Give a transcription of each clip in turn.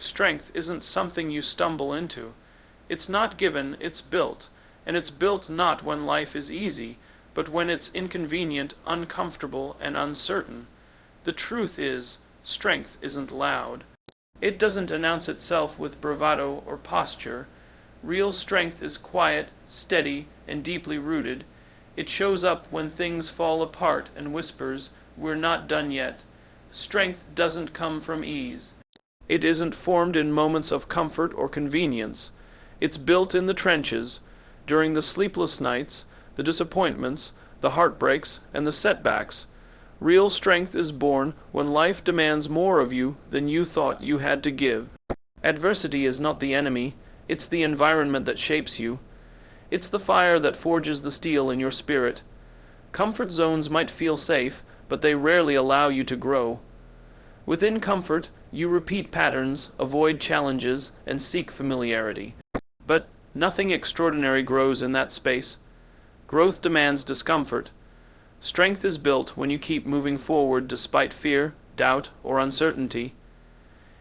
Strength isn't something you stumble into. It's not given, it's built. And it's built not when life is easy, but when it's inconvenient, uncomfortable, and uncertain. The truth is, strength isn't loud. It doesn't announce itself with bravado or posture. Real strength is quiet, steady, and deeply rooted. It shows up when things fall apart and whispers, "We're not done yet." Strength doesn't come from ease. It isn't formed in moments of comfort or convenience. It's built in the trenches, during the sleepless nights, the disappointments, the heartbreaks, and the setbacks. Real strength is born when life demands more of you than you thought you had to give. Adversity is not the enemy, it's the environment that shapes you. It's the fire that forges the steel in your spirit. Comfort zones might feel safe, but they rarely allow you to grow. Within comfort, you repeat patterns, avoid challenges, and seek familiarity. But nothing extraordinary grows in that space. Growth demands discomfort. Strength is built when you keep moving forward despite fear, doubt, or uncertainty.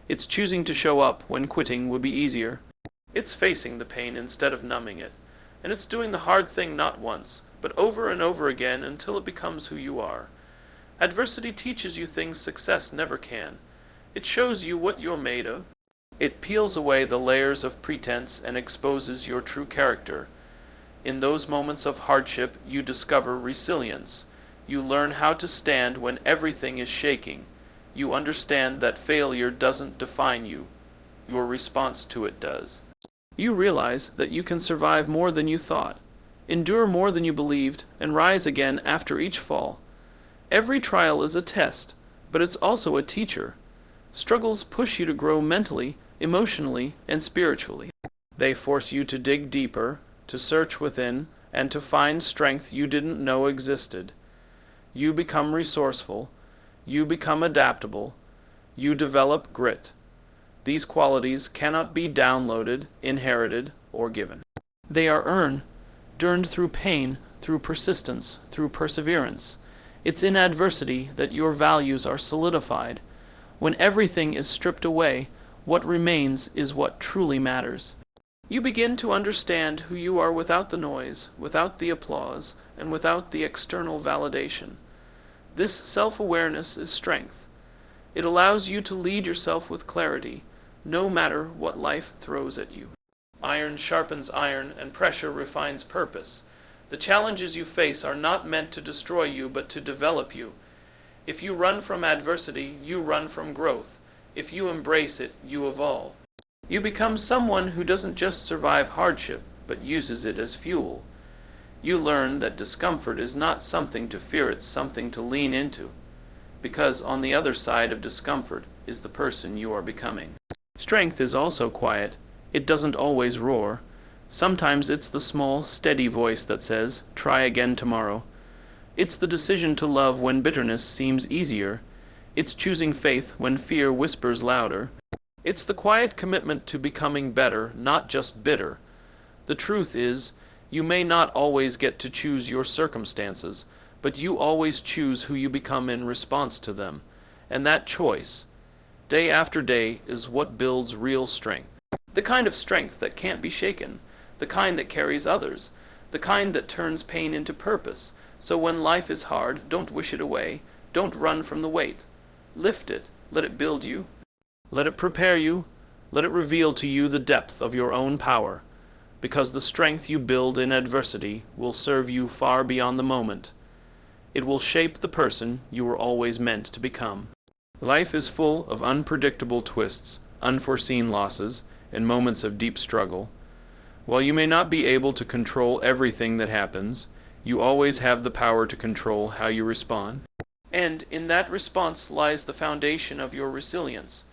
It's choosing to show up when quitting would be easier. It's facing the pain instead of numbing it. And it's doing the hard thing not once, but over and over again until it becomes who you are. Adversity teaches you things success never can. It shows you what you're made of. It peels away the layers of pretense and exposes your true character. In those moments of hardship, you discover resilience. You learn how to stand when everything is shaking. You understand that failure doesn't define you. Your response to it does. You realize that you can survive more than you thought, endure more than you believed, and rise again after each fall. Every trial is a test, but it's also a teacher. Struggles push you to grow mentally, emotionally, and spiritually. They force you to dig deeper, to search within, and to find strength you didn't know existed. You become resourceful. You become adaptable. You develop grit. These qualities cannot be downloaded, inherited, or given. They are earned through pain, through persistence, through perseverance. It's in adversity that your values are solidified. When everything is stripped away, what remains is what truly matters. You begin to understand who you are without the noise, without the applause, and without the external validation. This self-awareness is strength. It allows you to lead yourself with clarity, no matter what life throws at you. Iron sharpens iron, and pressure refines purpose. The challenges you face are not meant to destroy you, but to develop you. If you run from adversity, you run from growth. If you embrace it, you evolve. You become someone who doesn't just survive hardship, but uses it as fuel. You learn that discomfort is not something to fear, it's something to lean into. Because on the other side of discomfort is the person you are becoming. Strength is also quiet. It doesn't always roar. Sometimes it's the small, steady voice that says, "Try again tomorrow." It's the decision to love when bitterness seems easier. It's choosing faith when fear whispers louder. It's the quiet commitment to becoming better, not just bitter. The truth is, you may not always get to choose your circumstances, but you always choose who you become in response to them. And that choice, day after day, is what builds real strength. The kind of strength that can't be shaken, the kind that carries others, the kind that turns pain into purpose. So when life is hard, don't wish it away, don't run from the weight. Lift it, let it build you. Let it prepare you, let it reveal to you the depth of your own power, because the strength you build in adversity will serve you far beyond the moment. It will shape the person you were always meant to become. Life is full of unpredictable twists, unforeseen losses, and moments of deep struggle. While you may not be able to control everything that happens, you always have the power to control how you respond. And in that response lies the foundation of your resilience.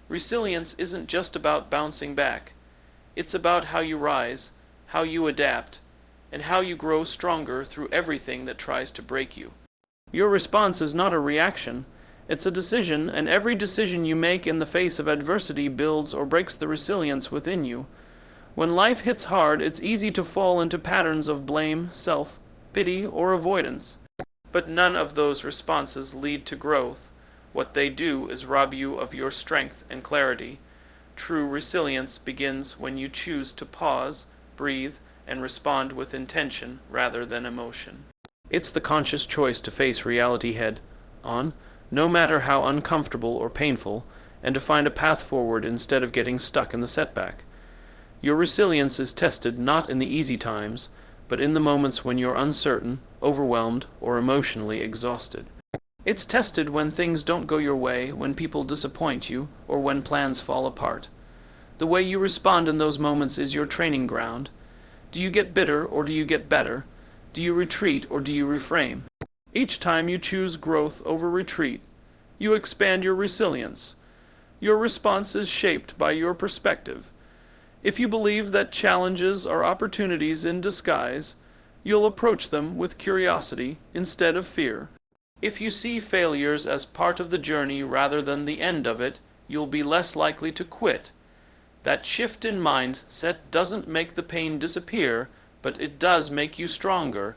Resilience isn't just about bouncing back. It's about how you rise, how you adapt, and how you grow stronger through everything that tries to break you. Your response is not a reaction. It's a decision, and every decision you make in the face of adversity builds or breaks the resilience within you. When life hits hard, it's easy to fall into patterns of blame, self-pity, or avoidance. But none of those responses lead to growth. What they do is rob you of your strength and clarity. True resilience begins when you choose to pause, breathe, and respond with intention rather than emotion. It's the conscious choice to face reality head on, no matter how uncomfortable or painful, and to find a path forward instead of getting stuck in the setback. Your resilience is tested not in the easy times, but in the moments when you're uncertain, overwhelmed, or emotionally exhausted. It's tested when things don't go your way, when people disappoint you, or when plans fall apart. The way you respond in those moments is your training ground. Do you get bitter or do you get better? Do you retreat or do you reframe? Each time you choose growth over retreat, you expand your resilience. Your response is shaped by your perspective. If you believe that challenges are opportunities in disguise, you'll approach them with curiosity instead of fear. If you see failures as part of the journey rather than the end of it, you'll be less likely to quit. That shift in mindset doesn't make the pain disappear, but it does make you stronger.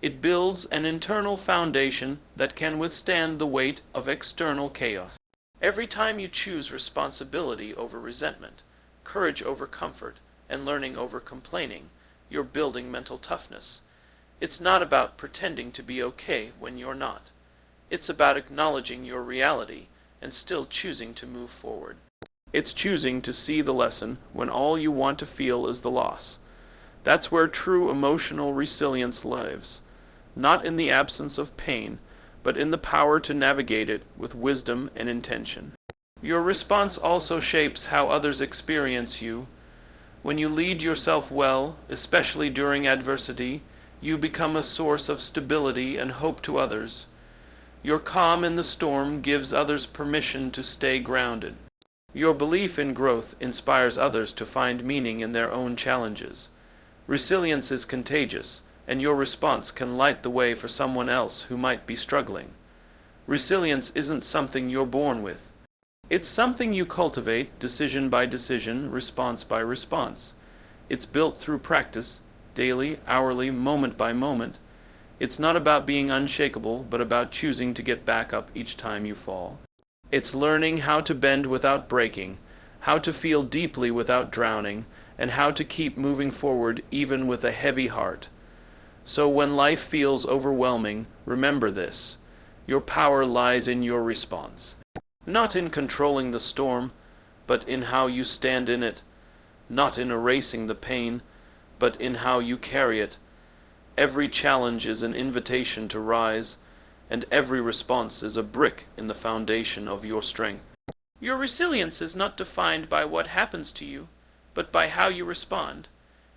It builds an internal foundation that can withstand the weight of external chaos. Every time you choose responsibility over resentment, courage over comfort, and learning over complaining, you're building mental toughness. It's not about pretending to be okay when you're not. It's about acknowledging your reality and still choosing to move forward. It's choosing to see the lesson when all you want to feel is the loss. That's where true emotional resilience lives, not in the absence of pain, but in the power to navigate it with wisdom and intention. Your response also shapes how others experience you. When you lead yourself well, especially during adversity, you become a source of stability and hope to others. Your calm in the storm gives others permission to stay grounded. Your belief in growth inspires others to find meaning in their own challenges. Resilience is contagious, and your response can light the way for someone else who might be struggling. Resilience isn't something you're born with. It's something you cultivate decision by decision, response by response. It's built through practice, daily, hourly, moment by moment. It's not about being unshakable, but about choosing to get back up each time you fall. It's learning how to bend without breaking, how to feel deeply without drowning, and how to keep moving forward even with a heavy heart. So when life feels overwhelming, remember this: your power lies in your response. Not in controlling the storm, but in how you stand in it. Not in erasing the pain, but in how you carry it. Every challenge is an invitation to rise, and every response is a brick in the foundation of your strength. Your resilience is not defined by what happens to you, but by how you respond,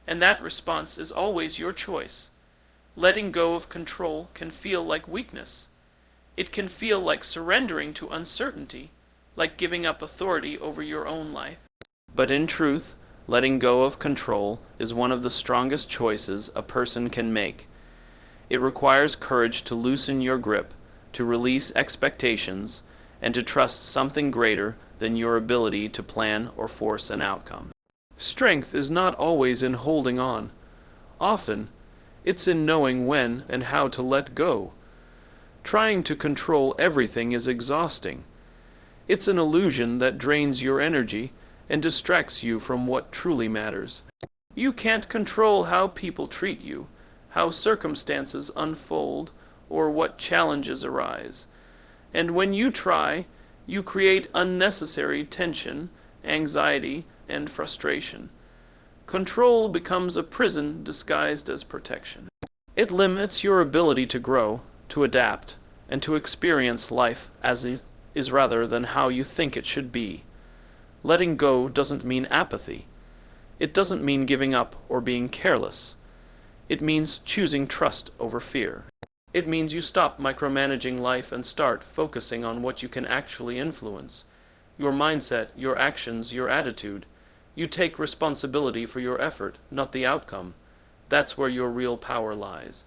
and that response is always your choice. Letting go of control can feel like weakness. It can feel like surrendering to uncertainty, like giving up authority over your own life. But in truth, letting go of control is one of the strongest choices a person can make. It requires courage to loosen your grip, to release expectations, and to trust something greater than your ability to plan or force an outcome. Strength is not always in holding on. Often, it's in knowing when and how to let go. Trying to control everything is exhausting. It's an illusion that drains your energy and distracts you from what truly matters. You can't control how people treat you, how circumstances unfold, or what challenges arise. And when you try, you create unnecessary tension, anxiety, and frustration. Control becomes a prison disguised as protection. It limits your ability to grow, to adapt, and to experience life as it is rather than how you think it should be. Letting go doesn't mean apathy. It doesn't mean giving up or being careless. It means choosing trust over fear. It means you stop micromanaging life and start focusing on what you can actually influence. Your mindset, your actions, your attitude. You take responsibility for your effort, not the outcome. That's where your real power lies.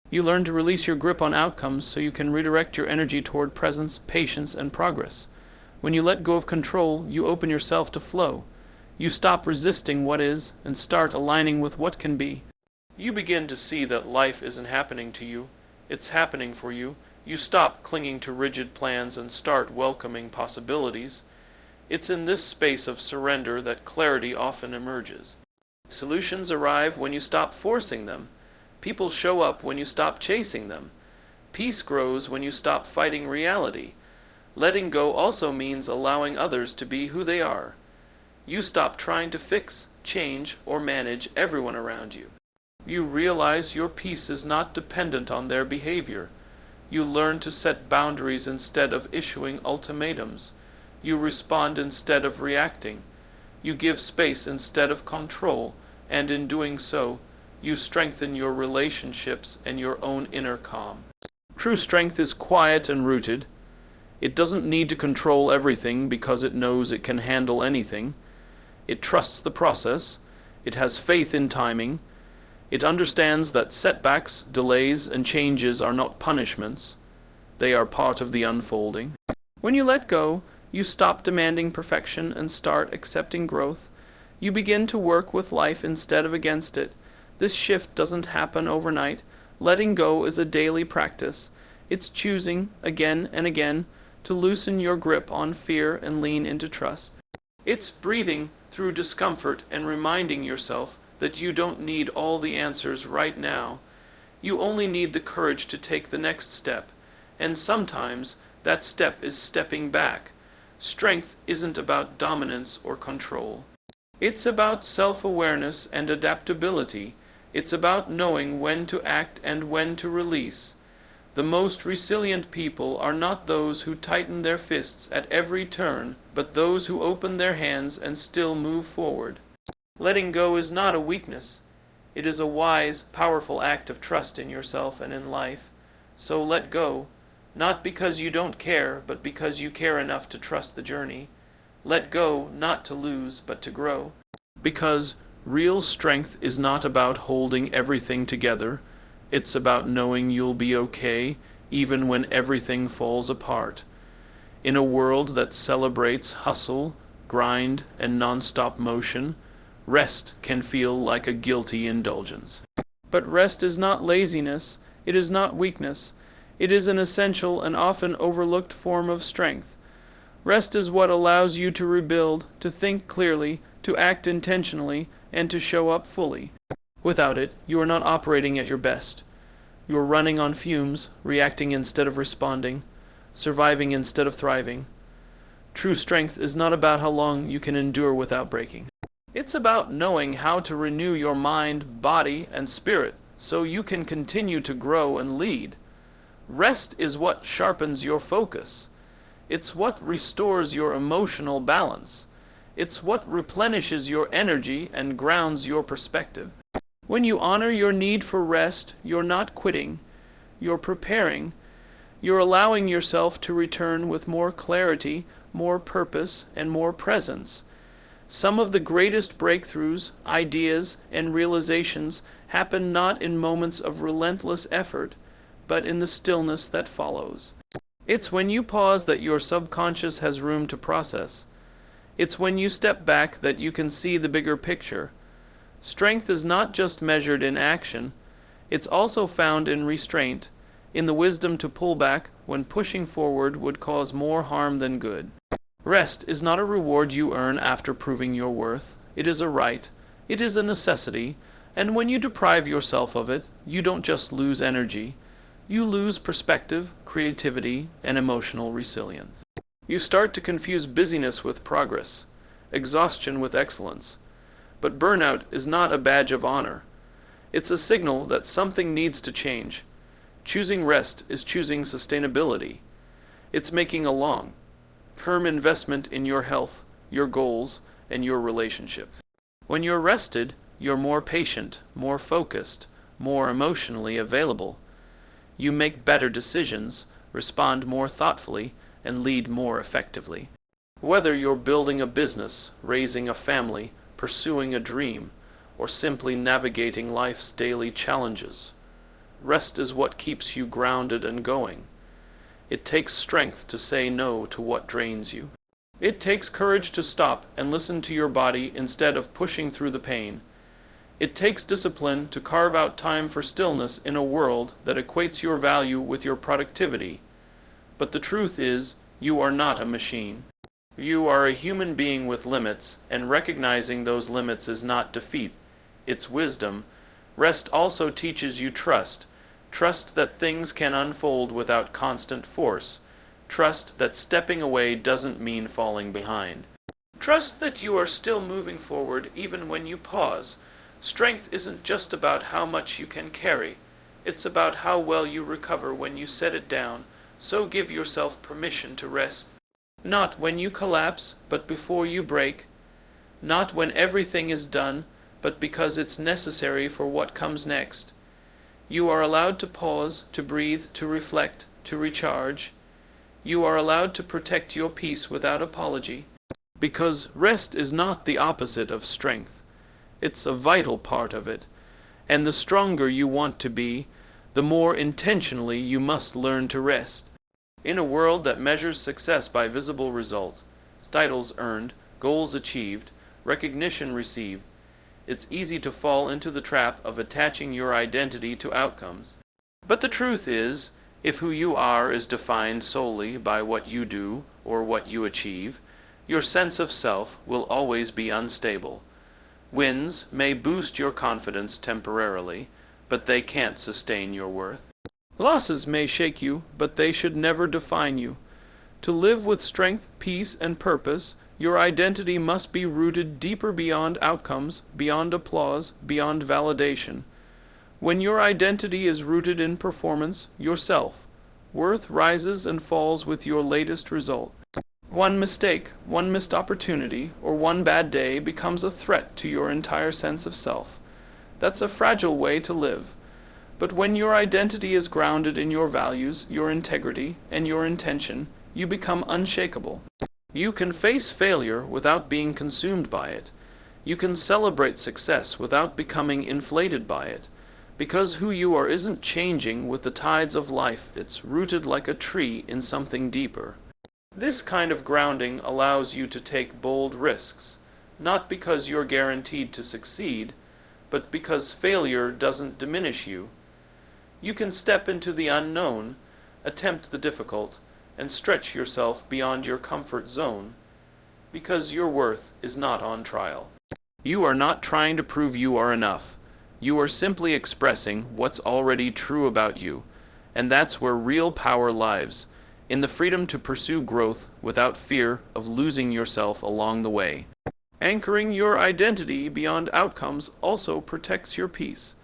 You learn to release your grip on outcomes so you can redirect your energy toward presence, patience, and progress. When you let go of control, you open yourself to flow. You stop resisting what is and start aligning with what can be. You begin to see that life isn't happening to you. It's happening for you. You stop clinging to rigid plans and start welcoming possibilities. It's in this space of surrender that clarity often emerges. Solutions arrive when you stop forcing them. People show up when you stop chasing them. Peace grows when you stop fighting reality. Letting go also means allowing others to be who they are. You stop trying to fix, change, or manage everyone around you. You realize your peace is not dependent on their behavior. You learn to set boundaries instead of issuing ultimatums. You respond instead of reacting. You give space instead of control, and in doing so, you strengthen your relationships and your own inner calm. True strength is quiet and rooted. It doesn't need to control everything because it knows it can handle anything. It trusts the process. It has faith in timing. It understands that setbacks, delays, and changes are not punishments. They are part of the unfolding. When you let go, you stop demanding perfection and start accepting growth. You begin to work with life instead of against it. This shift doesn't happen overnight. Letting go is a daily practice. It's choosing, again and again, to loosen your grip on fear and lean into trust. It's breathing through discomfort and reminding yourself that you don't need all the answers right now. You only need the courage to take the next step, and sometimes that step is stepping back. Strength isn't about dominance or control. It's about self-awareness and adaptability. It's about knowing when to act and when to release. The most resilient people are not those who tighten their fists at every turn, but those who open their hands and still move forward. Letting go is not a weakness. It is a wise, powerful act of trust in yourself and in life. So let go, not because you don't care, but because you care enough to trust the journey. Let go, not to lose, but to grow. Because real strength is not about holding everything together. It's about knowing you'll be okay, even when everything falls apart. In a world that celebrates hustle, grind, and non-stop motion, rest can feel like a guilty indulgence. But rest is not laziness. It is not weakness. It is an essential and often overlooked form of strength. Rest is what allows you to rebuild, to think clearly, to act intentionally, and to show up fully. Without it, you are not operating at your best. You are running on fumes, reacting instead of responding, surviving instead of thriving. True strength is not about how long you can endure without breaking. It's about knowing how to renew your mind, body, and spirit so you can continue to grow and lead. Rest is what sharpens your focus. It's what restores your emotional balance. It's what replenishes your energy and grounds your perspective. When you honor your need for rest, you're not quitting. You're preparing. You're allowing yourself to return with more clarity, more purpose, and more presence. Some of the greatest breakthroughs, ideas, and realizations happen not in moments of relentless effort, but in the stillness that follows. It's when you pause that your subconscious has room to process. It's when you step back that you can see the bigger picture. Strength is not just measured in action. It's also found in restraint, in the wisdom to pull back when pushing forward would cause more harm than good. Rest is not a reward you earn after proving your worth. It is a right. It is a necessity. And when you deprive yourself of it, you don't just lose energy. You lose perspective, creativity, and emotional resilience. You start to confuse busyness with progress, exhaustion with excellence. But burnout is not a badge of honor. It's a signal that something needs to change. Choosing rest is choosing sustainability. It's making a long-term investment in your health, your goals, and your relationships. When you're rested, you're more patient, more focused, more emotionally available. You make better decisions, respond more thoughtfully, and lead more effectively. Whether you're building a business, raising a family, pursuing a dream, or simply navigating life's daily challenges, rest is what keeps you grounded and going. It takes strength to say no to what drains you. It takes courage to stop and listen to your body instead of pushing through the pain. It takes discipline to carve out time for stillness in a world that equates your value with your productivity. But the truth is, you are not a machine. You are a human being with limits, and recognizing those limits is not defeat, it's wisdom. Rest also teaches you trust. Trust that things can unfold without constant force. Trust that stepping away doesn't mean falling behind. Trust that you are still moving forward even when you pause. Strength isn't just about how much you can carry. It's about how well you recover when you set it down, so give yourself permission to rest. Not when you collapse, but before you break. Not when everything is done, but because it's necessary for what comes next. You are allowed to pause, to breathe, to reflect, to recharge. You are allowed to protect your peace without apology. Because rest is not the opposite of strength. It's a vital part of it. And the stronger you want to be, the more intentionally you must learn to rest. In a world that measures success by visible results, titles earned, goals achieved, recognition received, it's easy to fall into the trap of attaching your identity to outcomes. But the truth is, if who you are is defined solely by what you do or what you achieve, your sense of self will always be unstable. Wins may boost your confidence temporarily, but they can't sustain your worth. Losses may shake you, but they should never define you. To live with strength, peace, and purpose, your identity must be rooted deeper beyond outcomes, beyond applause, beyond validation. When your identity is rooted in performance, yourself, worth rises and falls with your latest result. One mistake, one missed opportunity, or one bad day becomes a threat to your entire sense of self. That's a fragile way to live. But when your identity is grounded in your values, your integrity, and your intention, you become unshakable. You can face failure without being consumed by it. You can celebrate success without becoming inflated by it. Because who you are isn't changing with the tides of life, it's rooted like a tree in something deeper. This kind of grounding allows you to take bold risks, not because you're guaranteed to succeed, but because failure doesn't diminish you. You can step into the unknown, attempt the difficult, and stretch yourself beyond your comfort zone, because your worth is not on trial. You are not trying to prove you are enough. You are simply expressing what's already true about you, and that's where real power lies, in the freedom to pursue growth without fear of losing yourself along the way. Anchoring your identity beyond outcomes also protects your peace.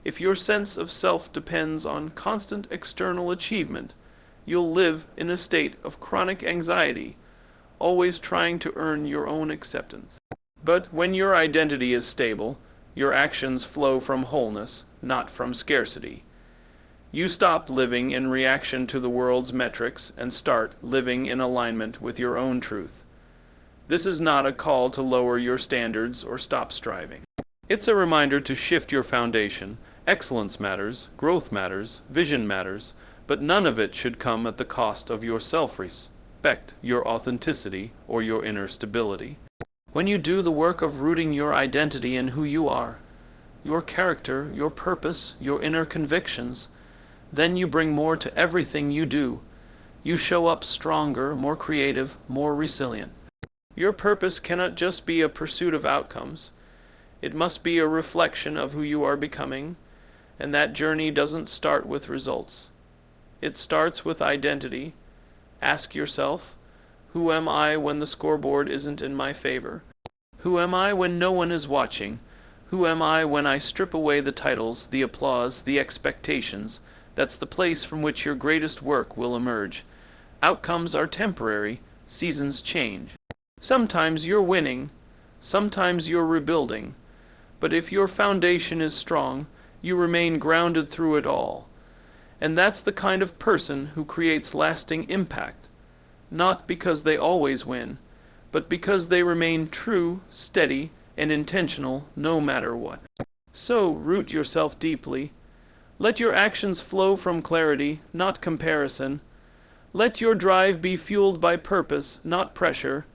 If your sense of self depends on constant external achievement, you'll live in a state of chronic anxiety, always trying to earn your own acceptance. But when your identity is stable, your actions flow from wholeness, not from scarcity. You stop living in reaction to the world's metrics and start living in alignment with your own truth. This is not a call to lower your standards or stop striving. It's a reminder to shift your foundation. Excellence matters, growth matters, vision matters, but none of it should come at the cost of your self-respect, your authenticity, or your inner stability. When you do the work of rooting your identity in who you are, your character, your purpose, your inner convictions, then you bring more to everything you do. You show up stronger, more creative, more resilient. Your purpose cannot just be a pursuit of outcomes. It must be a reflection of who you are becoming, and that journey doesn't start with results. It starts with identity. Ask yourself, who am I when the scoreboard isn't in my favor? Who am I when no one is watching? Who am I when I strip away the titles, the applause, the expectations? That's the place from which your greatest work will emerge. Outcomes are temporary, seasons change. Sometimes you're winning, sometimes you're rebuilding, but if your foundation is strong, you remain grounded through it all. And that's the kind of person who creates lasting impact, not because they always win, but because they remain true, steady, and intentional no matter what. So root yourself deeply. Let your actions flow from clarity, not comparison. Let your drive be fueled by purpose, not pressure.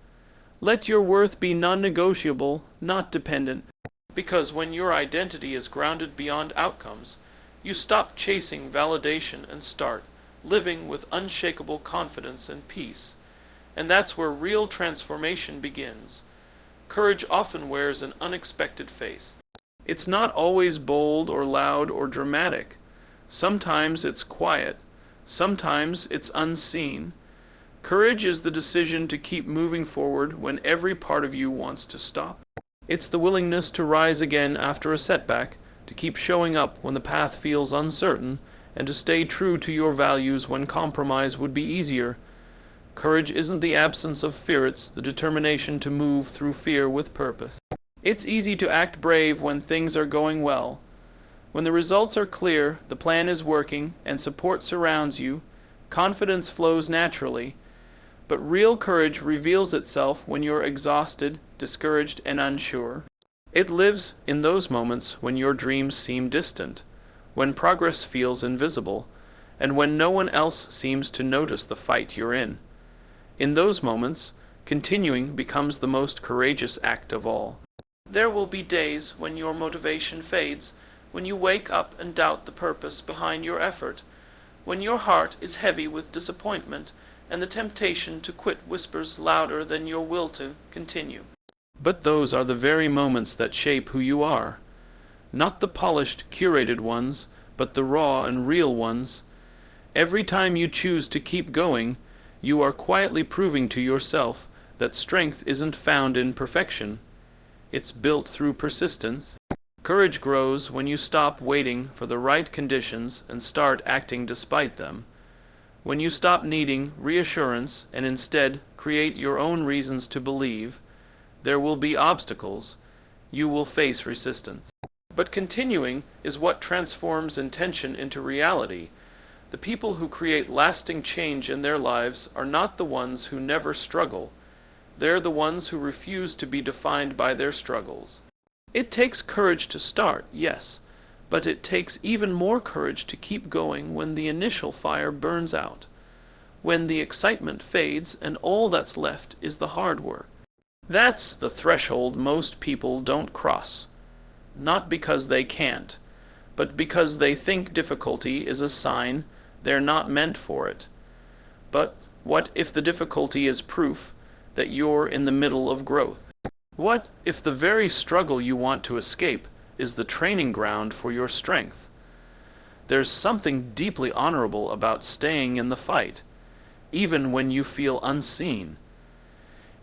Let your worth be non-negotiable, not dependent. Because when your identity is grounded beyond outcomes, you stop chasing validation and start living with unshakable confidence and peace. And that's where real transformation begins. Courage often wears an unexpected face. It's not always bold or loud or dramatic. Sometimes it's quiet. Sometimes it's unseen. Courage is the decision to keep moving forward when every part of you wants to stop. It's the willingness to rise again after a setback, to keep showing up when the path feels uncertain, and to stay true to your values when compromise would be easier. Courage isn't the absence of fear, it's the determination to move through fear with purpose. It's easy to act brave when things are going well. When the results are clear, the plan is working, and support surrounds you, confidence flows naturally. But real courage reveals itself when you're exhausted, discouraged, and unsure. It lives in those moments when your dreams seem distant, when progress feels invisible, and when no one else seems to notice the fight you're in. In those moments, continuing becomes the most courageous act of all. There will be days when your motivation fades, when you wake up and doubt the purpose behind your effort, when your heart is heavy with disappointment, and the temptation to quit whispers louder than your will to continue. But those are the very moments that shape who you are. Not the polished, curated ones, but the raw and real ones. Every time you choose to keep going, you are quietly proving to yourself that strength isn't found in perfection. It's built through persistence. Courage grows when you stop waiting for the right conditions and start acting despite them. When you stop needing reassurance and instead create your own reasons to believe, there will be obstacles. You will face resistance. But continuing is what transforms intention into reality. The people who create lasting change in their lives are not the ones who never struggle. They're the ones who refuse to be defined by their struggles. It takes courage to start, yes, but it takes even more courage to keep going when the initial fire burns out, when the excitement fades and all that's left is the hard work. That's the threshold most people don't cross, not because they can't, but because they think difficulty is a sign they're not meant for it. But what if the difficulty is proof that you're in the middle of growth? What if the very struggle you want to escape is the training ground for your strength? There's something deeply honorable about staying in the fight, even when you feel unseen,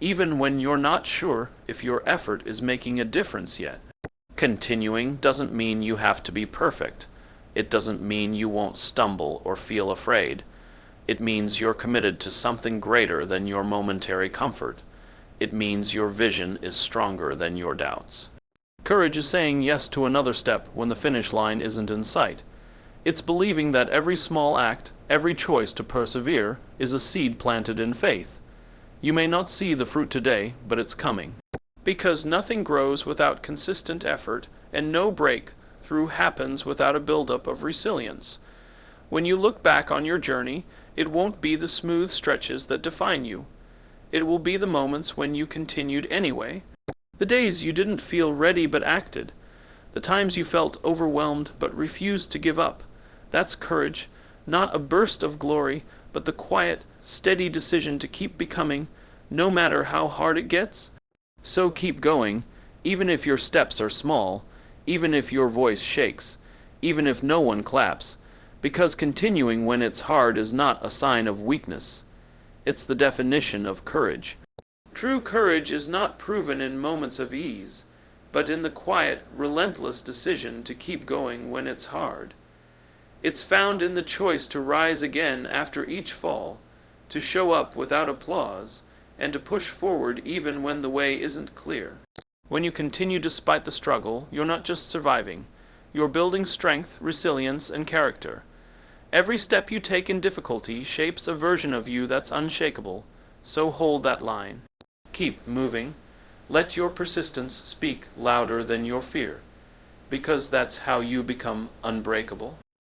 even when you're not sure if your effort is making a difference yet. Continuing doesn't mean you have to be perfect. It doesn't mean you won't stumble or feel afraid. It means you're committed to something greater than your momentary comfort. It means your vision is stronger than your doubts. Courage is saying yes to another step when the finish line isn't in sight. It's believing that every small act, every choice to persevere, is a seed planted in faith. You may not see the fruit today, but it's coming. Because nothing grows without consistent effort, and no breakthrough happens without a buildup of resilience. When you look back on your journey, it won't be the smooth stretches that define you. It will be the moments when you continued anyway. The days you didn't feel ready but acted. The times you felt overwhelmed but refused to give up. That's courage, not a burst of glory, but the quiet, steady decision to keep becoming, no matter how hard it gets. So keep going, even if your steps are small, even if your voice shakes, even if no one claps, because continuing when it's hard is not a sign of weakness. It's the definition of courage. True courage is not proven in moments of ease, but in the quiet, relentless decision to keep going when it's hard. It's found in the choice to rise again after each fall, to show up without applause, and to push forward even when the way isn't clear. When you continue despite the struggle, you're not just surviving. You're building strength, resilience, and character. Every step you take in difficulty shapes a version of you that's unshakable, so hold that line. Keep moving. Let your persistence speak louder than your fear, because that's how you become unbreakable.